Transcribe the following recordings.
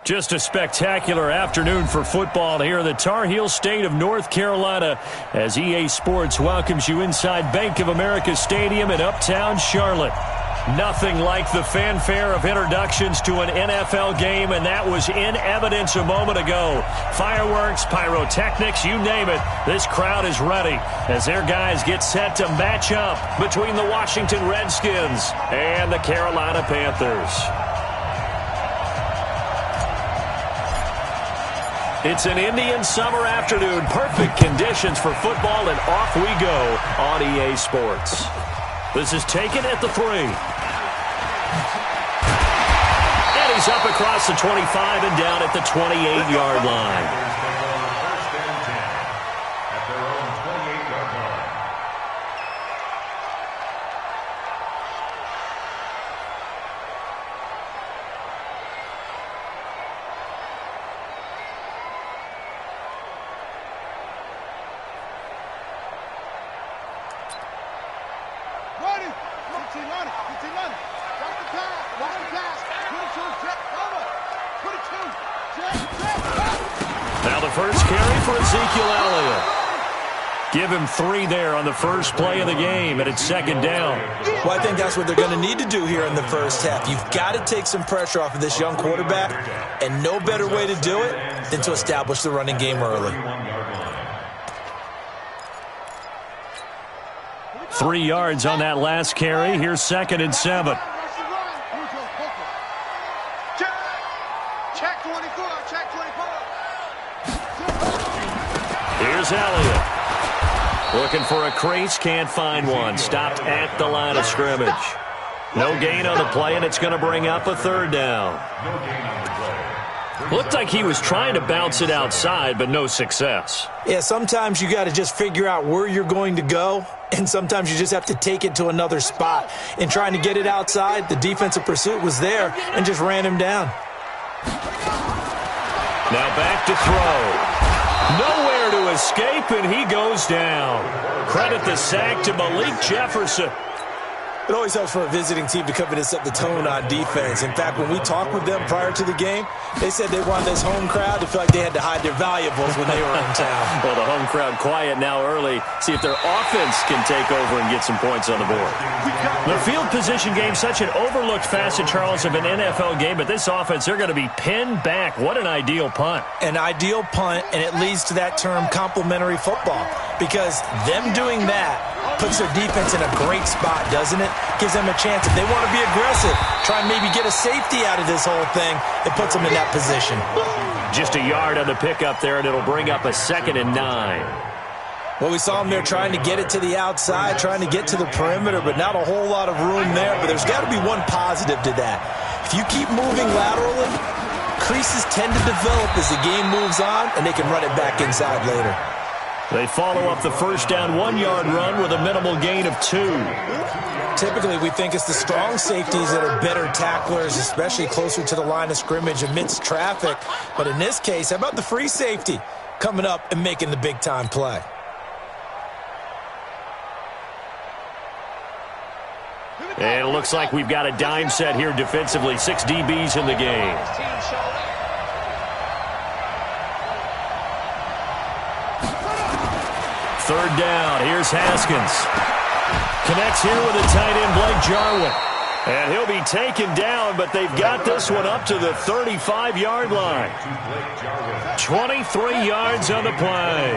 Just a spectacular afternoon for football here in the Tar Heel state of North Carolina as EA Sports welcomes you inside Bank of America Stadium in Uptown Charlotte. Nothing like the fanfare of introductions to an NFL game, and that was in evidence a moment ago. Fireworks, pyrotechnics, you name it. This crowd is ready as their guys get set to match up between the Washington Redskins and the Carolina Panthers. It's an Indian summer afternoon. Perfect conditions for football, and off we go on EA Sports. This is taken at the 3. And he's up across the 25 and down at the 28-yard line. Now the first carry for Ezekiel Elliott. Give him 3 there on the first play of the game, and it's second down. Well, I think that's what they're going to need to do here in the first half. You've got to take some pressure off of this young quarterback, and no better way to do it than to establish the running game early. 3 yards on that last carry. Here's second and 7. Here's Elliott. Looking for a crease, can't find one. Stopped at the line of scrimmage. No gain on the play, and it's going to bring up a third down. Looked like he was trying to bounce it outside, but no success. Yeah, sometimes you got to just figure out where you're going to go, and sometimes you just have to take it to another spot. In trying to get it outside, the defensive pursuit was there and just ran him down. Now back to throw. Nowhere to escape, and he goes down. Credit the sack to Malik Jefferson. It always helps for a visiting team to come in and set the tone on defense. In fact, when we talked with them prior to the game, they said they wanted this home crowd to feel like they had to hide their valuables when they were in town. Well, the home crowd quiet now early. See if their offense can take over and get some points on the board. The field position game, such an overlooked facet, Charles, of an NFL game, but this offense, they're going to be pinned back. What an ideal punt. An ideal punt, and it leads to that term complementary football, because them doing that puts their defense in a great spot, doesn't it? Gives them a chance. If they want to be aggressive, try and maybe get a safety out of this whole thing, it puts them in that position. Just a yard on the pickup there, and it'll bring up a 2nd and 9. Well, we saw them there trying to get it to the outside, trying to get to the perimeter, but not a whole lot of room there. But there's got to be one positive to that. If you keep moving laterally, creases tend to develop as the game moves on, and they can run it back inside later. They follow up the first down 1-yard run with a minimal gain of 2. Typically, we think it's the strong safeties that are better tacklers, especially closer to the line of scrimmage amidst traffic. But in this case, how about the free safety coming up and making the big-time play? And it looks like we've got a dime set here defensively. 6 DBs in the game. Third down. Here's Haskins. Connects here with a tight end, Blake Jarwin. And he'll be taken down, but they've got this one up to the 35-yard line. 23 yards on the play.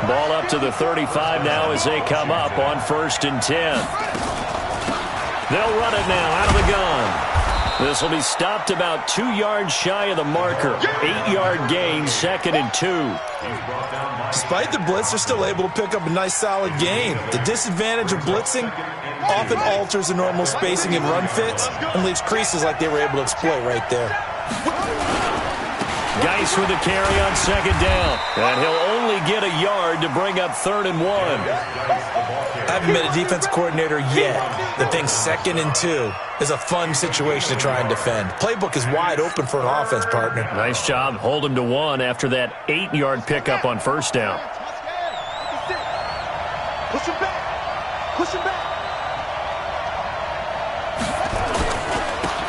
Ball up to the 35 now as they come up on 1st and 10. They'll run it now out of the gun. This will be stopped about 2 yards shy of the marker. 8-yard gain, 2nd and 2. Despite the blitz, they're still able to pick up a nice solid gain. The disadvantage of blitzing often alters the normal spacing and run fits and leaves creases like they were able to exploit right there. Geis with the carry on 2nd down. And he'll only get a yard to bring up 3rd and 1. I haven't met a defense coordinator yet that thinks 2nd and 2 is a fun situation to try and defend. Playbook is wide open for an offense, partner. Nice job. Hold him to 1 after that 8-yard pickup on 1st down. Push him back. Push him back.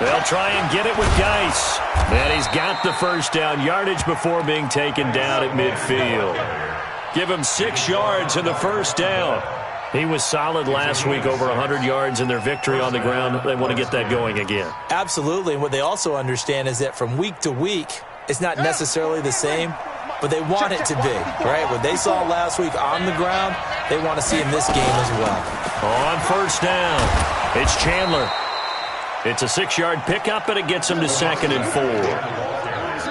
They'll try and get it with Geis. And he's got the first down yardage before being taken down at midfield. Give him 6 yards in the first down. He was solid last week, over 100 yards in their victory on the ground. They want to get that going again. Absolutely. And what they also understand is that from week to week, it's not necessarily the same, but they want it to be, right? What they saw last week on the ground, they want to see in this game as well. On first down, it's Chandler. It's a 6-yard pickup, and it gets him to 2nd and 4.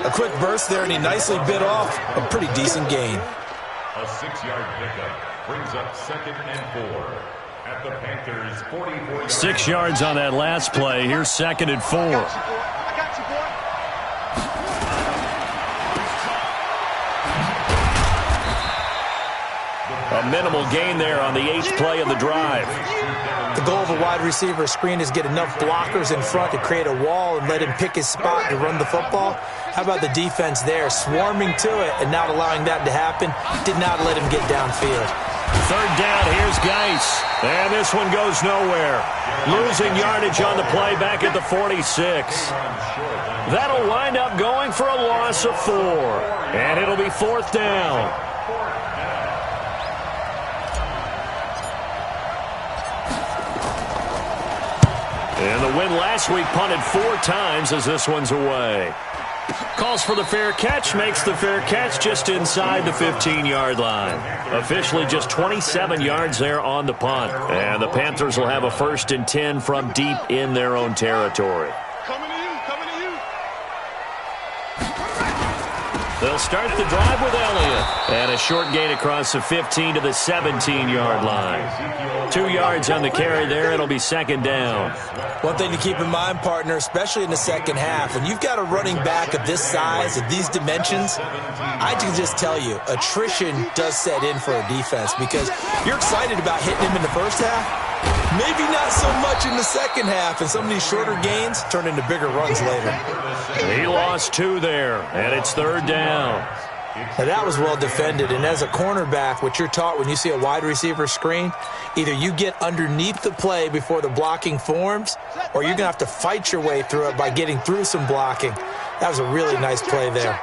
A quick burst there, and he nicely bit off a pretty decent gain. A 6-yard pickup brings up 2nd and 4 at the Panthers' 44. 6 yards on that last play. Here's 2nd and 4. A minimal gain there on the 8th play of the drive. The goal of a wide receiver screen is get enough blockers in front to create a wall and let him pick his spot to run the football. How about the defense there, swarming to it and not allowing that to happen? Did not let him get downfield. 3rd down, here's Geis. And this one goes nowhere. Losing yardage on the play back at the 46. That'll wind up going for a loss of 4. And it'll be 4th down. And the win last week punted 4 times as this one's away. Calls for the fair catch, makes the fair catch just inside the 15-yard line. Officially just 27 yards there on the punt. And the Panthers will have a 1st and 10 from deep in their own territory. They'll start the drive with Elliott. And a short gain across the 15 to the 17-yard line. 2 yards on the carry there. It'll be 2nd down. One thing to keep in mind, partner, especially in the second half, when you've got a running back of this size, of these dimensions, I can just tell you, attrition does set in for a defense because you're excited about hitting him in the first half. Maybe not so much in the second half, and some of these shorter gains turn into bigger runs later. He lost 2 there, and it's 3rd down. Now that was well defended, and as a cornerback, what you're taught when you see a wide receiver screen, either you get underneath the play before the blocking forms, or you're going to have to fight your way through it by getting through some blocking. That was a really nice play there.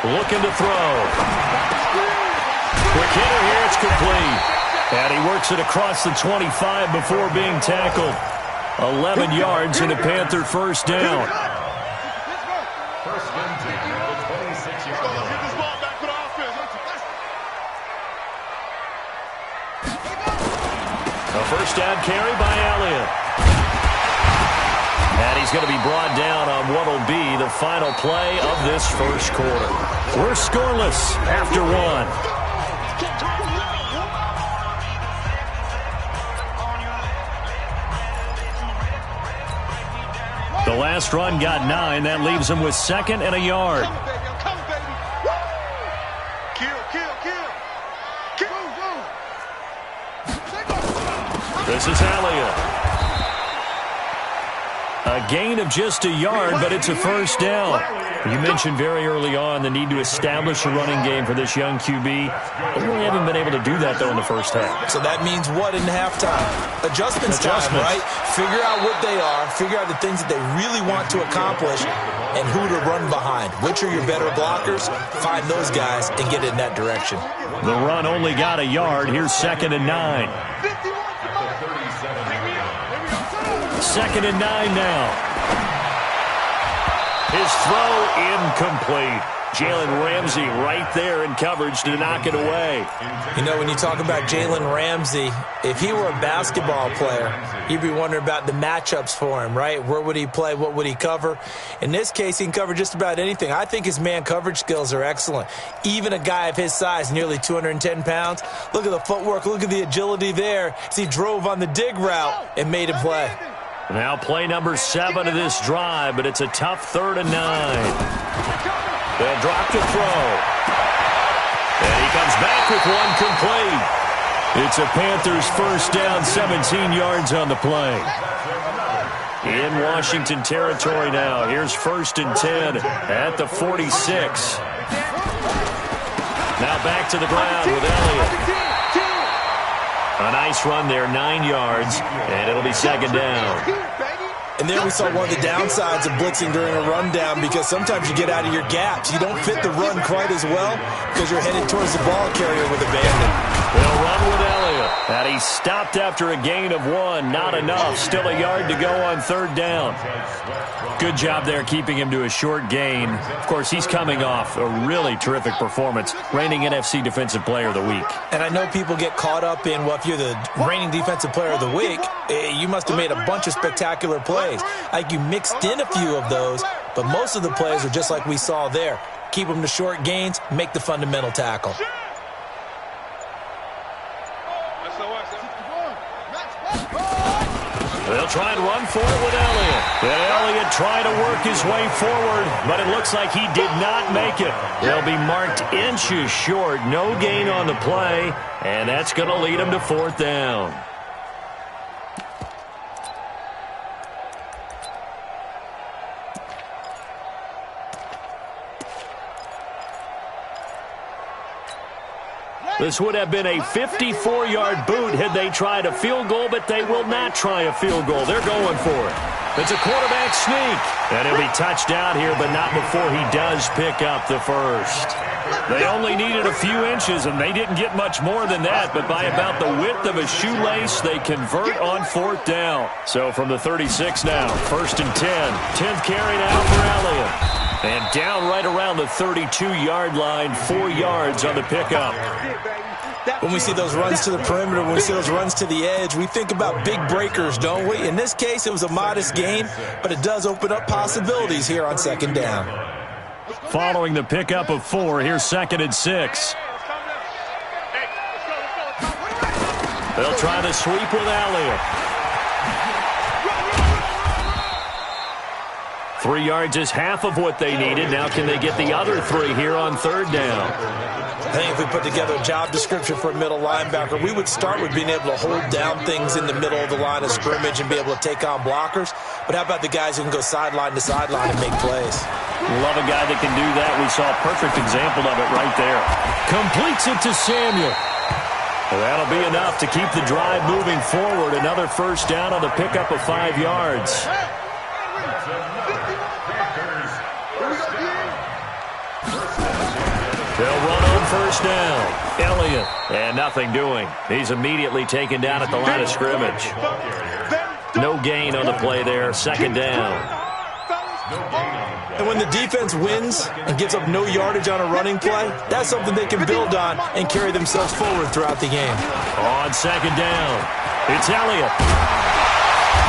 Looking to throw. Quick hitter here, it's complete. And he works it across the 25 before being tackled. 11 yards and a Panther 1st down. First and 10 at the 26-yard line. A 1st down carry by Elliott. And he's going to be brought down on what will be the final play of this first quarter. We're scoreless after 1. The last run got 9. That leaves him with 2nd and a yard. This is Elliott. A gain of just a yard, but it's a 1st down. You mentioned very early on the need to establish a running game for this young QB. They really haven't been able to do that, though, in the first half. So that means what in halftime? Adjustments time, right? Figure out what they are, figure out the things that they really want to accomplish, and who to run behind. Which are your better blockers? Find those guys and get in that direction. The run only got a yard. Here's 2nd and 9. 2nd and 9 now. His throw incomplete. Jalen Ramsey right there in coverage to knock it away. You know, when you talk about Jalen Ramsey, if he were a basketball player, you'd be wondering about the matchups for him, right? Where would he play? What would he cover? In this case, he can cover just about anything. I think his man coverage skills are excellent. Even a guy of his size, nearly 210 pounds, look at the footwork, look at the agility there as he drove on the dig route and made a play. Now play number 7 of this drive, but it's a tough 3rd and 9. They'll drop to throw. And he comes back with one complete. It's a Panthers first down, 17 yards on the play. In Washington territory now. Here's 1st and 10 at the 46. Now back to the ground with Elliott. A nice run there, 9 yards, and it'll be 2nd down. And there we saw one of the downsides of blitzing during a rundown, because sometimes you get out of your gaps. You don't fit the run quite as well because you're headed towards the ball carrier with abandon. They'll run with Elliott. And he stopped after a gain of 1. Not enough. Still a yard to go on 3rd down. Good job there keeping him to a short gain. Of course, he's coming off a really terrific performance, reigning NFC Defensive Player of the Week. And I know people get caught up in, well, if you're the reigning Defensive Player of the Week, you must have made a bunch of spectacular plays. Like you mixed in a few of those, but most of the plays are just like we saw there. Keep them to short gains, make the fundamental tackle. They'll try and run for it with Elliott. And Elliott trying to work his way forward, but it looks like he did not make it. They'll be marked inches short. No gain on the play, and that's going to lead him to 4th down. This would have been a 54-yard boot had they tried a field goal, but they will not try a field goal. They're going for it. It's a quarterback sneak. And he'll be touched out here, but not before he does pick up the first. They only needed a few inches, and they didn't get much more than that, but by about the width of a shoelace, they convert on 4th down. So from the 36 now, 1st and 10. 10th carry now for Elliott. And down right around the 32-yard line, 4 yards on the pickup. When we see those runs to the perimeter, when we see those runs to the edge, we think about big breakers, don't we? In this case, it was a modest gain, but it does open up possibilities here on 2nd down. Following the pickup of 4, here's 2nd and 6. They'll try the sweep with Elliott. 3 yards is half of what they needed. Now can they get the other 3 here on 3rd down? I think if we put together a job description for a middle linebacker, we would start with being able to hold down things in the middle of the line of scrimmage and be able to take on blockers. But how about the guys who can go sideline to sideline and make plays? Love a guy that can do that. We saw a perfect example of it right there. Completes it to Samuel. Well, that'll be enough to keep the drive moving forward. Another 1st down on the pickup of 5 yards. They'll run on 1st down. Elliott, and nothing doing. He's immediately taken down at the line of scrimmage. No gain on the play there. 2nd down. And when the defense wins and gives up no yardage on a running play, that's something they can build on and carry themselves forward throughout the game. On 2nd down, it's Elliott.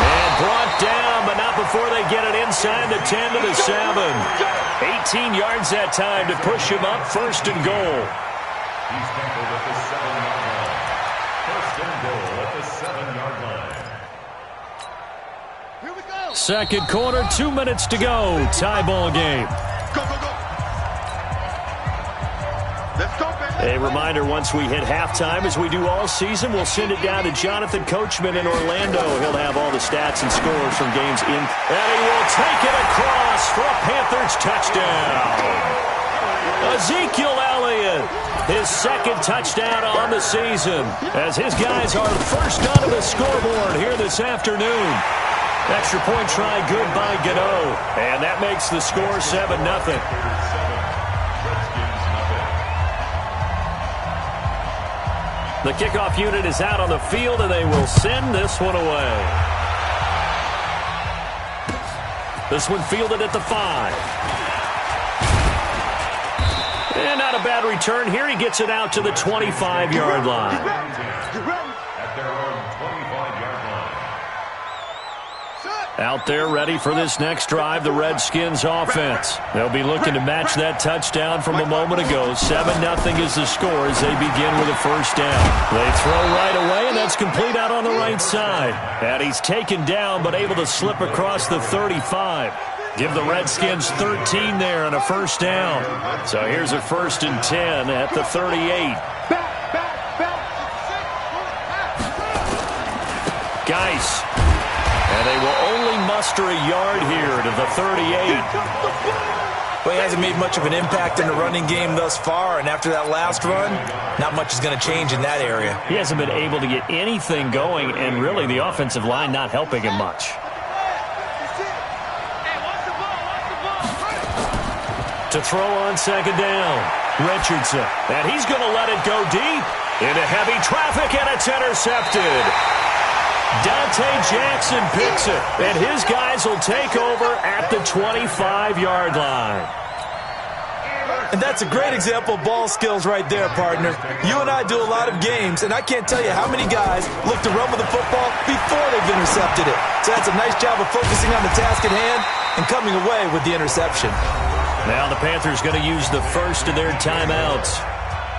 And brought down, but not before they get it inside the 10 to the 7. 18 yards that time to push him up, 1st and goal. He's tackled at the 7-yard line. 1st and goal at the 7-yard line. Here we go. 2nd quarter, 2 minutes to go. Tie ball game. Go, go, go. Let's go, baby. A reminder, once we hit halftime, as we do all season, we'll send it down to Jonathan Coachman in Orlando. He'll have all the stats and scores from games in. And he will take it across for a Panthers touchdown. Ezekiel Elliott, his 2nd touchdown on the season, as his guys are first onto the scoreboard here this afternoon. Extra point try good by Gano, and that makes the score 7-0. The kickoff unit is out on the field, and they will send this one away. This one fielded at the 5. And not a bad return here. He gets it out to the 25-yard line. At their own 25-yard line. Out there ready for this next drive, the Redskins offense. They'll be looking to match that touchdown from a moment ago. 7-0 is the score as they begin with a 1st down. They throw right away, and that's complete out on the right side. And he's taken down, but able to slip across the 35. Give the Redskins 13 there and a 1st down. So here's a 1st and 10 at the 38. Geis. And they will only muster a yard here to the 38. Well, he hasn't made much of an impact in the running game thus far, and after that last run, not much is going to change in that area. He hasn't been able to get anything going, and really the offensive line not helping him much. To throw on second down, Richardson. And he's going to let it go deep into heavy traffic, and it's intercepted. Dante Jackson picks it, and his guys will take over at the 25-yard line. And that's a great example of ball skills right there, partner. You and I do a lot of games, and I can't tell you how many guys look to run with the football before they've intercepted it. So that's a nice job of focusing on the task at hand and coming away with the interception. Now the Panthers going to use the first of their timeouts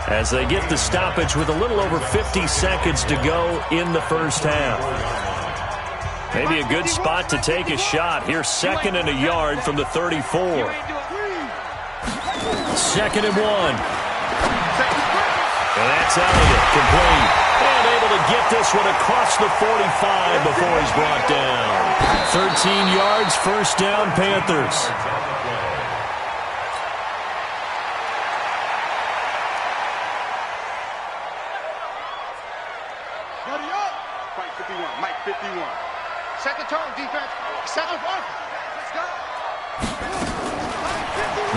as they get the stoppage with a little over 50 seconds to go in the first half. Maybe a good spot to take a shot. Here's 2nd and a yard from the 34. 2nd and 1. And that's Elliott, complete. And able to get this one across the 45 before he's brought down. 13 yards, first down, Panthers. Mike 51. Set the tone, defense. Set the one. Let's go.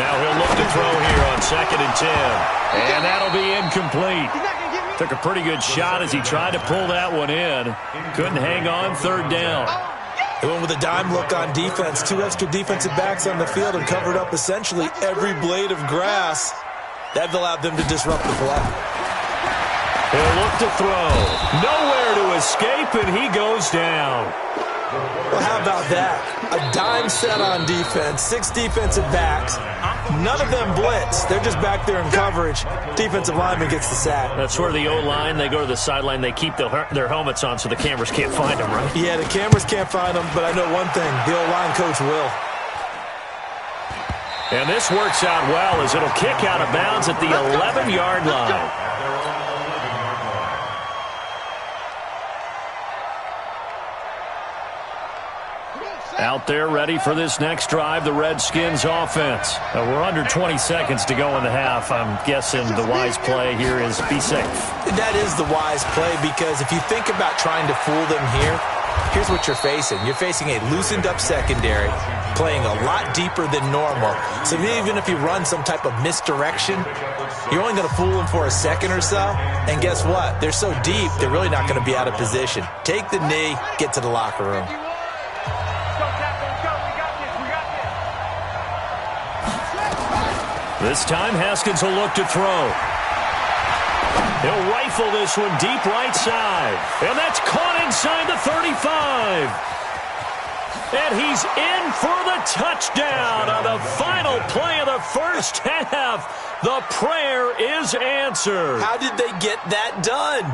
Now he'll look to throw here on 2nd and 10. And that'll be incomplete. Took a pretty good shot as he tried to pull that one in. Couldn't hang on, 3rd down. They went with a dime look on defense. 2 extra defensive backs on the field and covered up essentially every blade of grass. That allowed them to disrupt the play. He'll look to throw. Nowhere to escape, and he goes down. Well, how about that? A dime set on defense, 6 defensive backs. None of them blitz. They're just back there in coverage. Defensive lineman gets the sack. That's where the O-line, they go to the sideline, they keep their helmets on so the cameras can't find them, right? Yeah, the cameras can't find them, but I know one thing. The O-line coach will. And this works out well as it'll kick out of bounds at the 11-yard line. Out there ready for this next drive, the Redskins offense. We're under 20 seconds to go in the half. I'm guessing the wise play here is be safe. That is the wise play because if you think about trying to fool them here, here's what you're facing. You're facing a loosened up secondary, playing a lot deeper than normal. So even if you run some type of misdirection, you're only going to fool them for a second or so. And guess what? They're so deep, they're really not going to be out of position. Take the knee, get to the locker room. This time, Haskins will look to throw. He'll rifle this one deep right side. And that's caught inside the 35. And he's in for the touchdown on the final play of the first half. The prayer is answered. How did they get that done?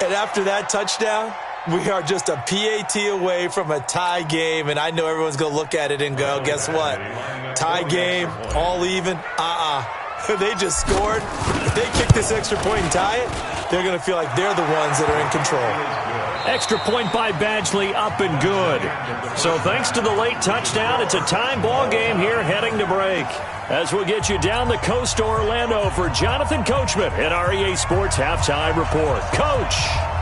And after that touchdown, we are just a PAT away from a tie game, and I know everyone's going to look at it and go, guess what? Tie game, all even, They just scored. If they kick this extra point and tie it, they're going to feel like they're the ones that are in control. Extra point by Badgley, up and good. So thanks to the late touchdown, it's a time ball game here heading to break. As we'll get you down the coast to Orlando for Jonathan Coachman at our EA Sports Halftime Report. Coach,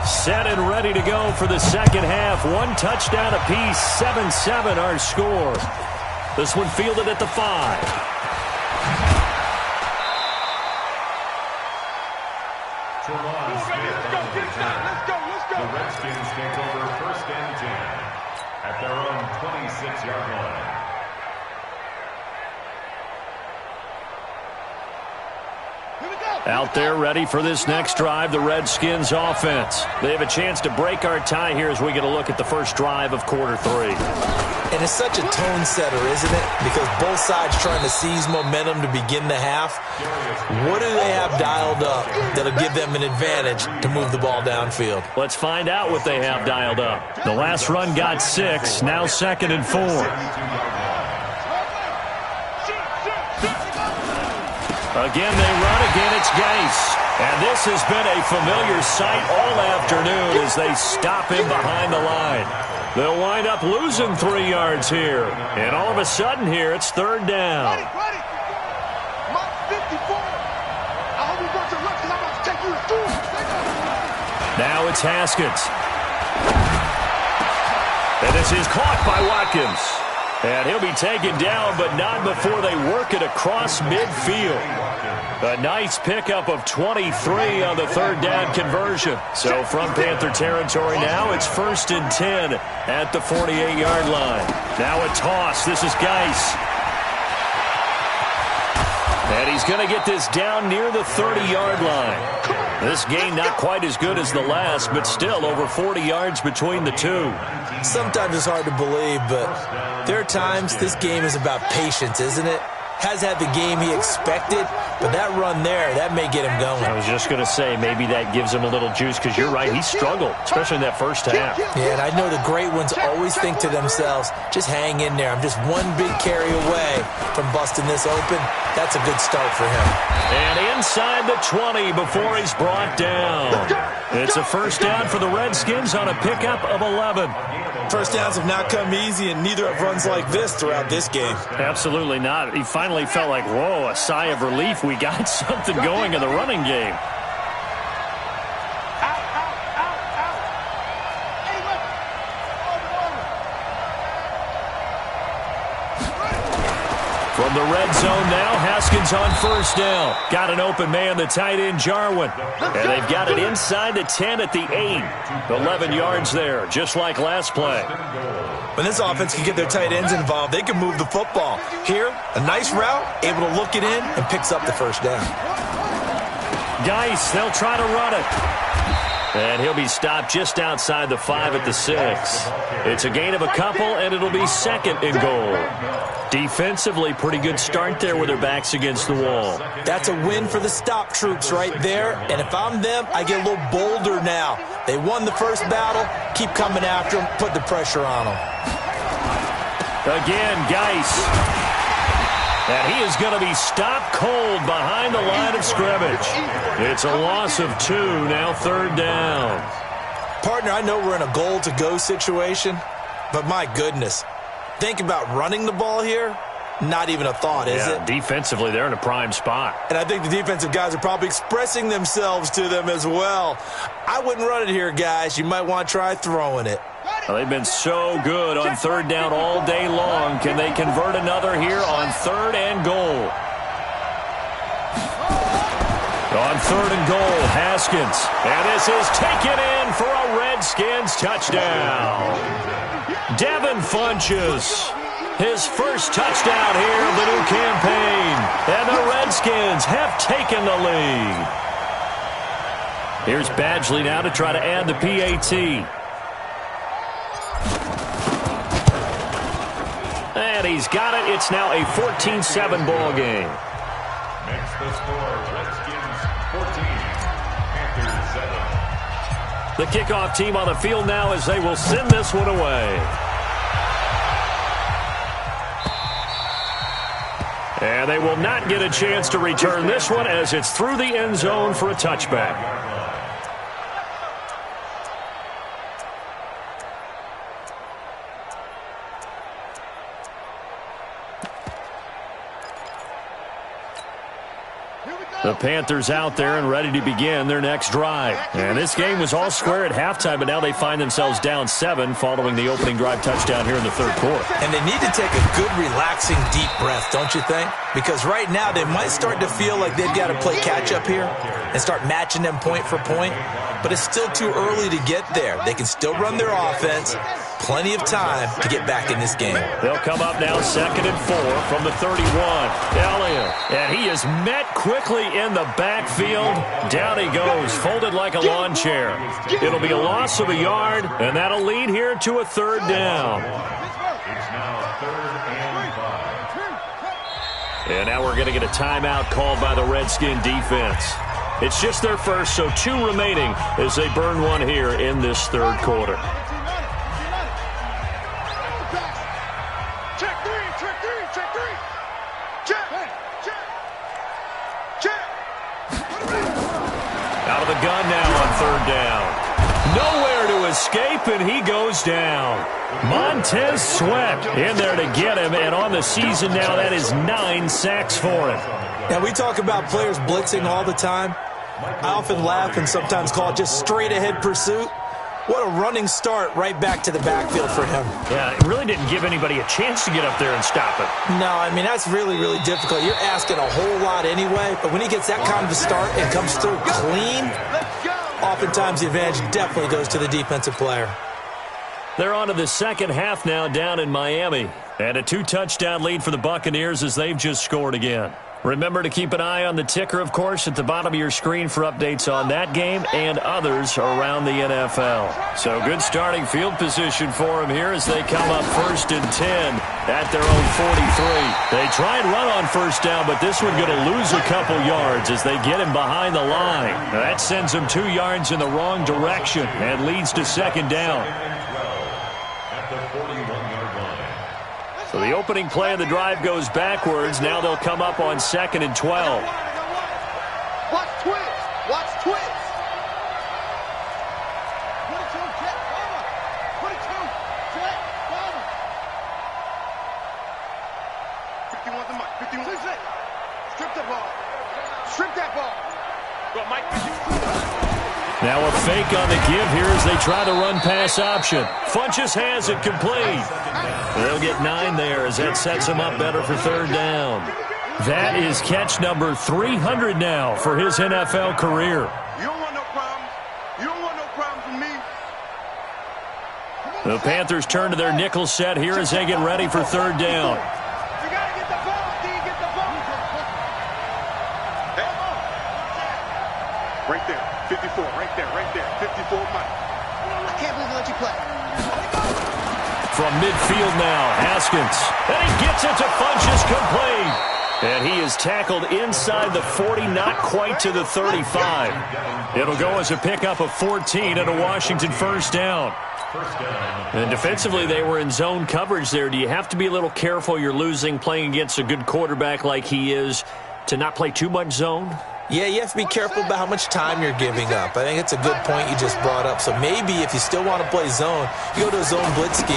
set and ready to go for the second half. 1 touchdown apiece, 7-7 our score. This one fielded at the 5. The Redskins take over 1st and 10 at their own 26-yard line. Out there ready for this next drive, the Redskins offense. They have a chance to break our tie here as we get a look at the first drive of quarter 3. And it's such a tone setter, isn't it? Because both sides trying to seize momentum to begin the half. What do they have dialed up that'll give them an advantage to move the ball downfield? Let's find out what they have dialed up. The last run got 6, now 2nd and 4. Again, they run. Again, it's Geis. And this has been a familiar sight all afternoon as they stop him behind the line. They'll wind up losing 3 yards here. And all of a sudden here, it's third down. Ready. Mark 54. I hope you brought your lunch because I'm about to take you to school. Now it's Haskins. And this is caught by Watkins. And he'll be taken down, but not before they work it across midfield. A nice pickup of 23 on the third down conversion. So from Panther territory now, it's 1st and 10 at the 48-yard line. Now a toss. This is Geis. And he's going to get this down near the 30-yard line. This game not quite as good as the last, but still over 40 yards between the two. Sometimes it's hard to believe, but there are times this game is about patience, isn't it? Has had the game he expected, but that run there, that may get him going. I was just going to say, maybe that gives him a little juice, because you're right, he struggled, especially in that first half. Yeah, and I know the great ones always think to themselves, just hang in there. I'm just one big carry away from busting this open. That's a good start for him. And inside the 20 before he's brought down. It's a first down for the Redskins on a pickup of 11. First downs have not come easy, and neither have runs like this throughout this game. Absolutely not. He finally felt like, whoa, a sigh of relief. We got something going in the running game. From the red zone now, Haskins on first down. Got an open man, the tight end, Jarwin. And they've got it inside the 10 at the 8. 11 yards there, just like last play. When this offense can get their tight ends involved, they can move the football. Here, a nice route, able to look it in, and picks up the first down. Geis, they'll try to run it. And he'll be stopped just outside the 5 at the 6. It's a gain of a couple, and it'll be 2nd and goal. Defensively, pretty good start there with their backs against the wall. That's a win for the stop troops right there. And if I'm them, I get a little bolder now. They won the first battle. Keep coming after them. Put the pressure on them. Again, Geis. And he is going to be stopped cold behind the line of scrimmage. It's a loss of 2, now third down. Partner, I know we're in a goal-to-go situation, but my goodness. Think about running the ball here. Not even a thought, is it? Defensively, they're in a prime spot. And I think the defensive guys are probably expressing themselves to them as well. I wouldn't run it here, guys. You might want to try throwing it. Well, they've been so good on third down all day long. Can they convert another here on 3rd and goal? On 3rd and goal, Haskins. And this is taken in for a Redskins touchdown. Devin Funchess, his first touchdown here of the new campaign. And the Redskins have taken the lead. Here's Badgley now to try to add the PAT. And he's got it. It's now a 14-7 ball game. Makes the score Redskins 14, Panthers 7. The kickoff team on the field now as they will send this one away. And they will not get a chance to return this one as it's through the end zone for a touchback. The Panthers out there and ready to begin their next drive. And this game was all square at halftime, but now they find themselves down 7 following the opening drive touchdown here in the third quarter. And they need to take a good, relaxing, deep breath, don't you think? Because right now they might start to feel like they've got to play catch-up here and start matching them point for point. But it's still too early to get there. They can still run their offense. Plenty of time to get back in this game. They'll come up now 2nd and 4 from the 31. Elliott. And he is met quickly in the backfield. Down he goes, folded like a lawn chair. It'll be a loss of a yard, and that'll lead here to a third down. It's now 3rd and 5. And now we're going to get a timeout called by the Redskin defense. It's just their first, so 2 remaining as they burn one here in this third quarter. gun now on third down. Nowhere to escape, and he goes down. Montez Sweat in there to get him, and on the season now, that is 9 sacks for him. Now, we talk about players blitzing all the time. I often laugh and sometimes call it just straight-ahead pursuit. What a running start right back to the backfield for him. Yeah, it really didn't give anybody a chance to get up there and stop it. No, I mean, that's really, really difficult. You're asking a whole lot anyway, but when he gets that kind of a start and comes through clean, oftentimes the advantage definitely goes to the defensive player. They're on to the second half now down in Miami. And a 2-touchdown lead for the Buccaneers as they've just scored again. Remember to keep an eye on the ticker, of course, at the bottom of your screen for updates on that game and others around the NFL. So good starting field position for them here as they come up 1st and 10 at their own 43. They try and run on first down, but this one going to lose a couple yards as they get him behind the line. Now that sends them 2 yards in the wrong direction and leads to second down. So the opening play of the drive goes backwards. Now they'll come up on 2nd and 12. Watch twist. Watch twist. 22, check, cover. 22, check, cover. 51 the mic. 51. Strip the ball. Strip that ball. Go, Mike. Now a fake on the give here as they try the run-pass option. Funchess has it complete. They'll get 9 there as that sets them up better for third down. That is catch number 300 now for his NFL career. You don't want no problems. You don't want no problems with me. The Panthers turn to their nickel set here as they get ready for third down. You got to get the ball, D. Get the ball. Hey. Right there. 54. Right there. Right there. 54, Mike. I can't believe they let you play. From midfield now, Haskins. And he gets it to Funchess complete. And he is tackled inside the 40, not quite to the 35. It'll go as a pickup of 14 and a Washington first down. And defensively, they were in zone coverage there. Do you have to be a little careful you're losing playing against a good quarterback like he is to not play too much zone? Yeah, you have to be careful about how much time you're giving up. I think it's a good point you just brought up. So maybe if you still want to play zone, you go to a zone blitz scheme.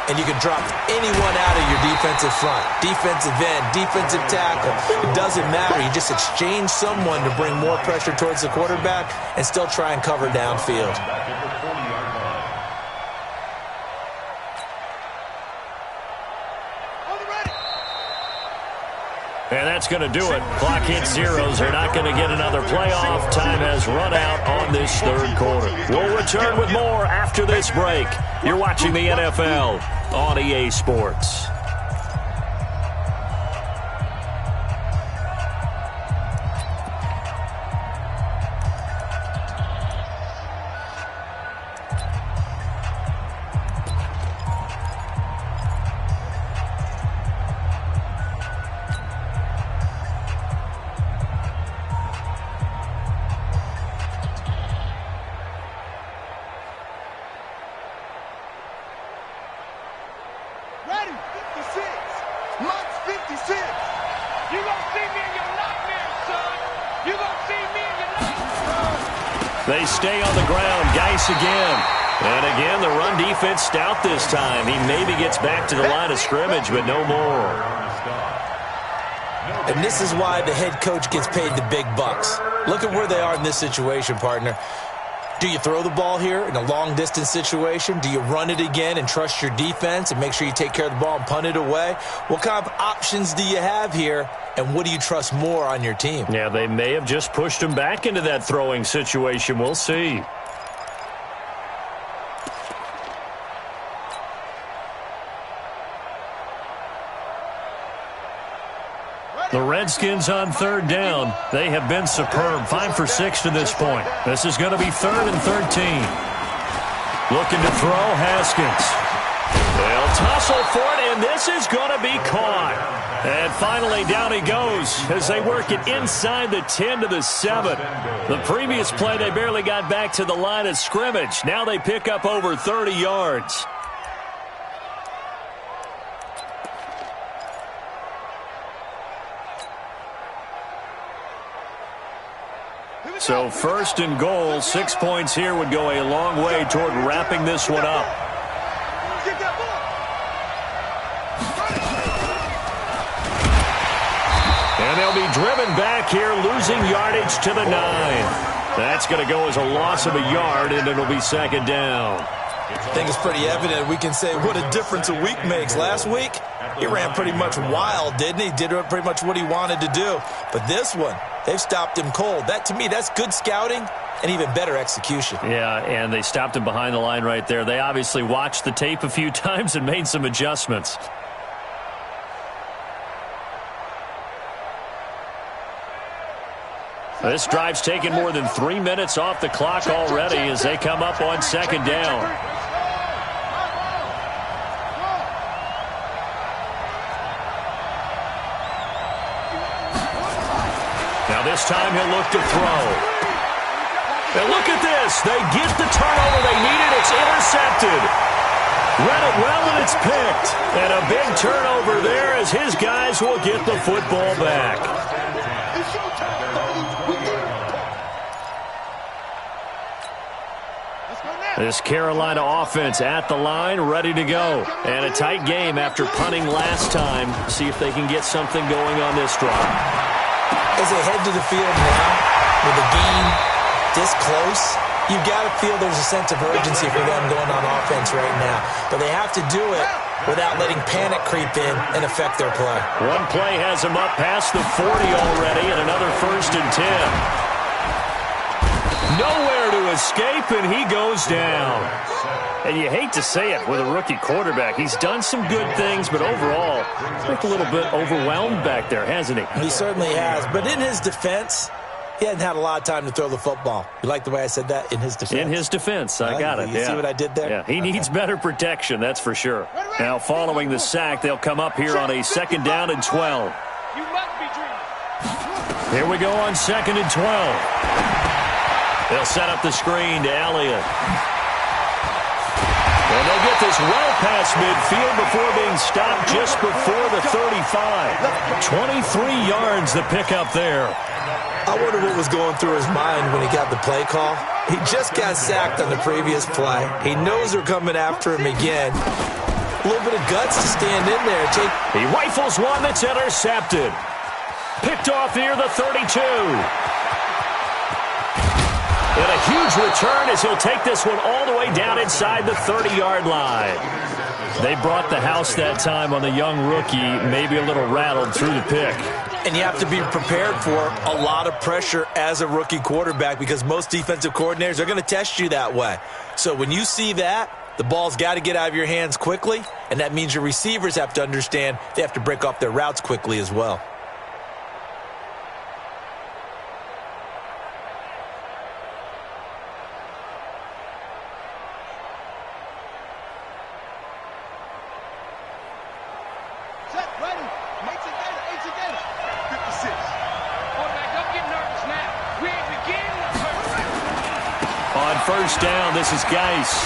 And you can drop anyone out of your defensive front. Defensive end, defensive tackle. It doesn't matter. You just exchange someone to bring more pressure towards the quarterback and still try and cover downfield. And that's going to do it. Clock hits zeros. They're not going to get another playoff. Time has run out on this third quarter. We'll return with more after this break. You're watching the NFL on EA Sports. They stay on the ground. Geis again. And again, the run defense stout this time. He maybe gets back to the line of scrimmage, but no more. And this is why the head coach gets paid the big bucks. Look at where they are in this situation, partner. Do you throw the ball here in a long-distance situation? Do you run it again and trust your defense and make sure you take care of the ball and punt it away? What kind of options do you have here, and what do you trust more on your team? Yeah, they may have just pushed him back into that throwing situation. We'll see. The Redskins on third down. They have been superb. 5 for 6 to this point. This is going to be 3rd and 13. Looking to throw, Haskins. They'll tussle for it, and this is going to be caught. And finally, down he goes as they work it inside the 10 to the 7. The previous play, they barely got back to the line of scrimmage. Now they pick up over 30 yards. So 1st and goal, 6 points here would go a long way toward wrapping this one up. And they'll be driven back here, losing yardage to the 9. That's going to go as a loss of a yard, and it'll be 2nd down. I think it's pretty evident. We can say what a difference a week makes. Last week, he ran pretty much wild, didn't he? Did pretty much what he wanted to do. But this one, they've stopped him cold. That, to me, that's good scouting and even better execution. Yeah, and they stopped him behind the line right there. They obviously watched the tape a few times and made some adjustments. This drive's taken more than 3 minutes off the clock already as they come up on 2nd down. Now this time he'll look to throw. And look at this. They get the turnover they needed. It's intercepted. Read it well, and it's picked. And a big turnover there as his guys will get the football back. This Carolina offense at the line, ready to go. And a tight game after punting last time. See if they can get something going on this drive. As they head to the field now, with the game this close, you've got to feel there's a sense of urgency for them going on offense right now. But they have to do it without letting panic creep in and affect their play. One play has them up past the 40 already, and another 1st and 10. Nowhere to escape, and he goes down. And you hate to say it with a rookie quarterback. He's done some good things, but overall, he's looked a little bit overwhelmed back there, hasn't he? He certainly has. But in his defense, he hadn't had a lot of time to throw the football. You like the way I said that? In his defense. In his defense. I got it. You see what I did there? Yeah, he needs better protection, that's for sure. Now, following the sack, they'll come up here on a 2nd down and 12. Here we go on 2nd and 12. They'll set up the screen to Elliott. And they'll get this well past midfield before being stopped just before the 35. 23 yards the pickup there. I wonder what was going through his mind when he got the play call. He just got sacked on the previous play. He knows they're coming after him again. A little bit of guts to stand in there. He rifles one that's intercepted. Picked off near the 32. And a huge return as he'll take this one all the way down inside the 30-yard line. They brought the house that time on the young rookie, maybe a little rattled through the pick. And you have to be prepared for a lot of pressure as a rookie quarterback because most defensive coordinators are going to test you that way. So when you see that, the ball's got to get out of your hands quickly, and that means your receivers have to understand they have to break off their routes quickly as well. First down, this is Geis.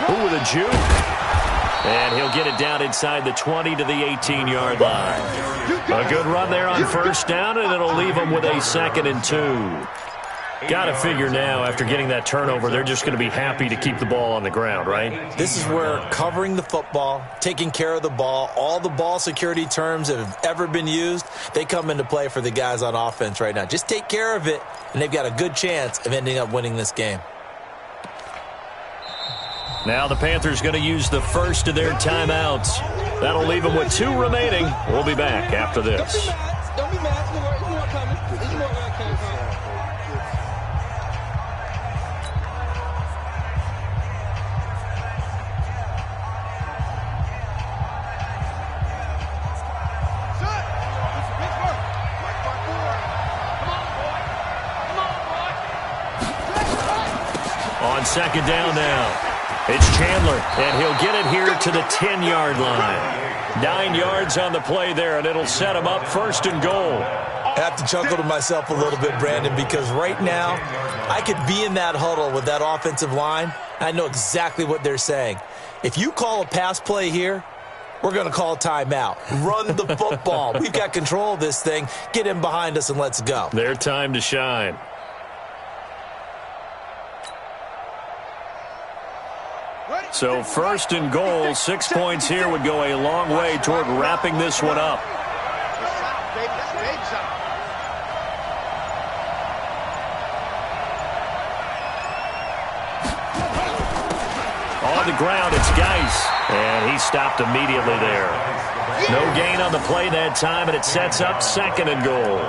Ooh, with a juke. And he'll get it down inside the 20 to the 18-yard line. A good run there on first down, and it'll leave them with a 2nd and 2. Got to figure now, after getting that turnover, they're just going to be happy to keep the ball on the ground, right? This is where covering the football, taking care of the ball, all the ball security terms that have ever been used, they come into play for the guys on offense right now. Just take care of it, and they've got a good chance of ending up winning this game. Now the Panthers going to use the first of their timeouts. That'll leave them with 2 remaining. We'll be back after this. Don't be mad. It's more coming. It's more coming. On 2nd down now. It's Chandler, and he'll get it here to the 10-yard line. 9 yards on the play there, and it'll set him up 1st and goal. I have to chuckle to myself a little bit, Brandon, because right now I could be in that huddle with that offensive line. I know exactly what they're saying. If you call a pass play here, we're going to call a timeout. Run the football. We've got control of this thing. Get in behind us and let's go. Their time to shine. So 1st and goal, 6 points here would go a long way toward wrapping this one up. On the ground, it's Geis, and he stopped immediately there. No gain on the play that time, and it sets up 2nd and goal.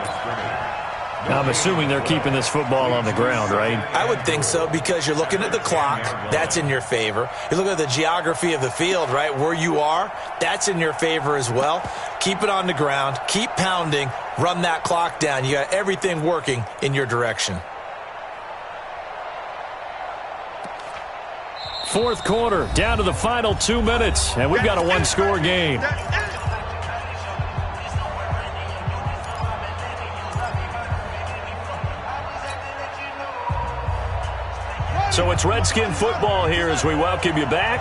I'm assuming they're keeping this football on the ground, right? I would think so, because you're looking at the clock. That's in your favor. You look at the geography of the field, right, where you are. That's in your favor as well. Keep it on the ground. Keep pounding. Run that clock down. You got everything working in your direction. 4th quarter, down to the final 2 minutes, and we've got a one-score game. So it's Redskin football here as we welcome you back.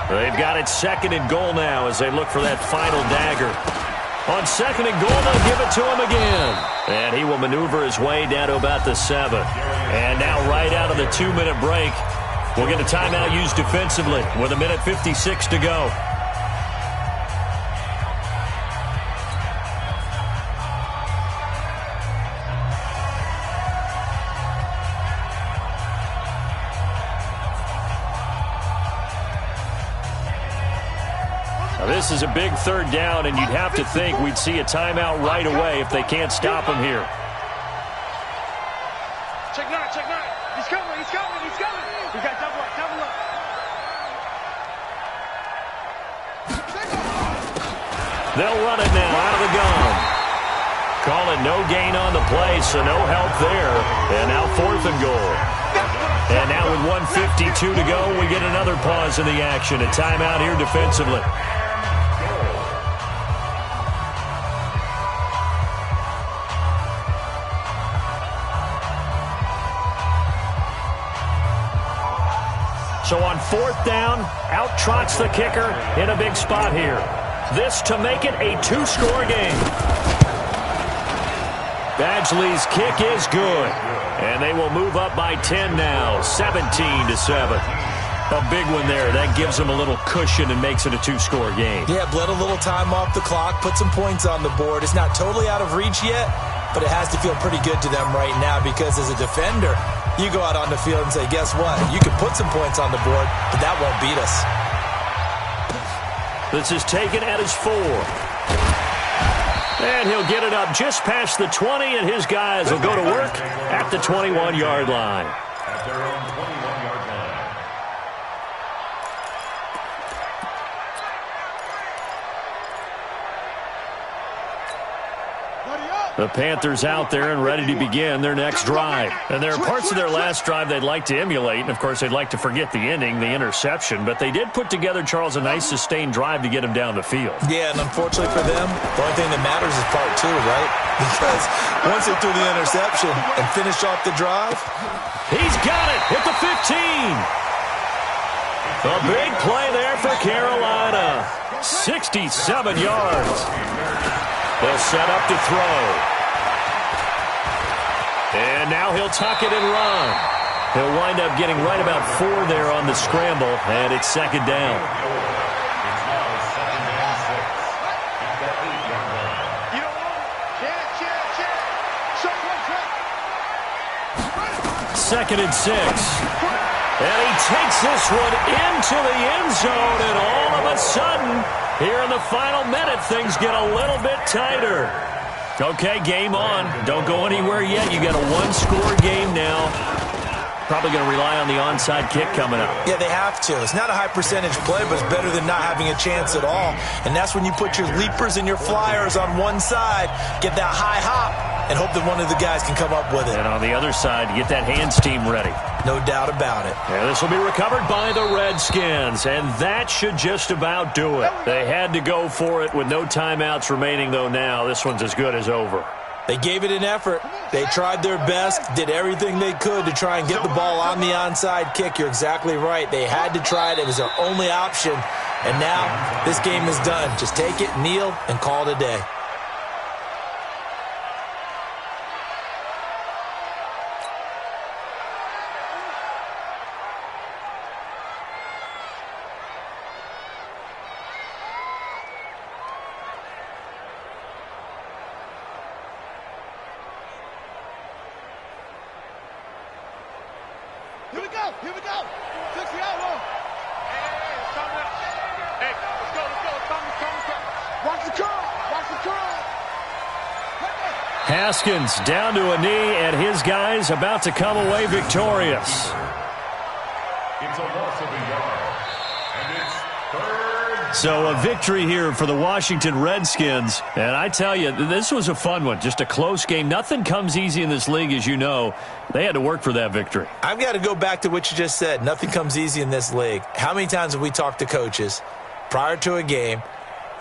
They've got it 2nd and goal now as they look for that final dagger. On 2nd and goal, they'll give it to him again. And he will maneuver his way down to about the 7. And now right out of the 2-minute break, we'll get a timeout used defensively with 1:56 to go. Now this is a big 3rd down, and you'd have to think we'd see a timeout right away if they can't stop him here. Check 9, check 9. He's coming, he's coming, he's coming. We got double up, double up. They'll run it now out of the gun. Call it no gain on the play, so no help there. And now 4th and goal. And now with 1:52 to go, we get another pause in the action. A timeout here defensively. So on 4th down, out trots the kicker in a big spot here. This to make it a 2-score game. Badgley's kick is good. And they will move up by 10 now, 17-7. A big one there. That gives them a little cushion and makes it a 2-score game. Yeah, bled a little time off the clock, put some points on the board. It's not totally out of reach yet, but it has to feel pretty good to them right now because as a defender, you go out on the field and say, guess what? You can put some points on the board, but that won't beat us. This is taken at his 4. And he'll get it up just past the 20, and his guys will go to work at the 21-yard line. At their own 21-yard line. The Panthers out there and ready to begin their next drive. And there are parts of their last drive they'd like to emulate. And, of course, they'd like to forget the ending, the interception. But they did put together, Charles, a nice sustained drive to get him down the field. Yeah, and unfortunately for them, the only thing that matters is part 2, right? Because once they threw the interception and finished off the drive. He's got it at the 15. A big play there for Carolina. 67 yards. They'll set up to throw. And now he'll tuck it and run. He'll wind up getting right about 4 there on the scramble, and it's 2nd down. It's now 2nd and 6 at the 8-yard line. You don't want it. Check. Show one, 2nd and 6. And he takes this one into the end zone, and all of a sudden, here in the final minute, things get a little bit tighter. Okay, game on. Don't go anywhere yet. You got a 1-score game now. Probably going to rely on the onside kick coming up. Yeah, they have to. It's not a high percentage play, but it's better than not having a chance at all. And that's when you put your leapers and your flyers on one side, get that high hop, and hope that one of the guys can come up with it. And on the other side, get that hands team ready. No doubt about it. And this will be recovered by the Redskins, and that should just about do it. They had to go for it with no timeouts remaining, though now this one's as good as over. They gave it an effort. They tried their best, did everything they could to try and get the ball on the onside kick. You're exactly right. They had to try it. It was their only option, And now this game is done. Just take it, kneel, and call it a day. Here we go. Here we go. 60 out long. Hey, let's go. It's coming. Watch the curl. Haskins down to a knee, and his guys about to come away victorious. It's a loss of a yard. And it's third. So a victory here for the Washington Redskins. And I tell you, this was a fun one. Just a close game. Nothing comes easy in this league, as you know. They had to work for that victory. I've got to go back to what you just said. Nothing comes easy in this league. How many times have we talked to coaches prior to a game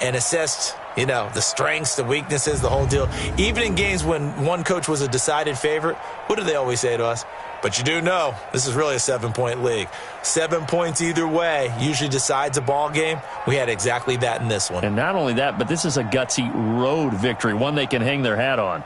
and assessed, the strengths, the weaknesses, the whole deal? Even in games when one coach was a decided favorite, what do they always say to us? But you do know this is really a 7-point league. 7 points either way usually decides a ball game. We had exactly that in this one. And not only that, but this is a gutsy road victory, one they can hang their hat on.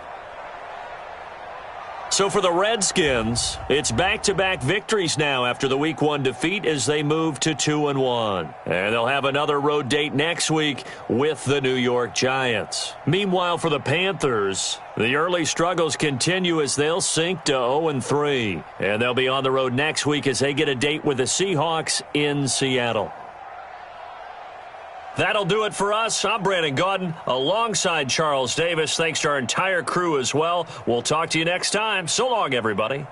So for the Redskins, it's back-to-back victories now after the Week 1 defeat as they move to 2-1. And they'll have another road date next week with the New York Giants. Meanwhile, for the Panthers, the early struggles continue as they'll sink to 0-3. And they'll be on the road next week as they get a date with the Seahawks in Seattle. That'll do it for us. I'm Brandon Gaudin alongside Charles Davis. Thanks to our entire crew as well. We'll talk to you next time. So long, everybody.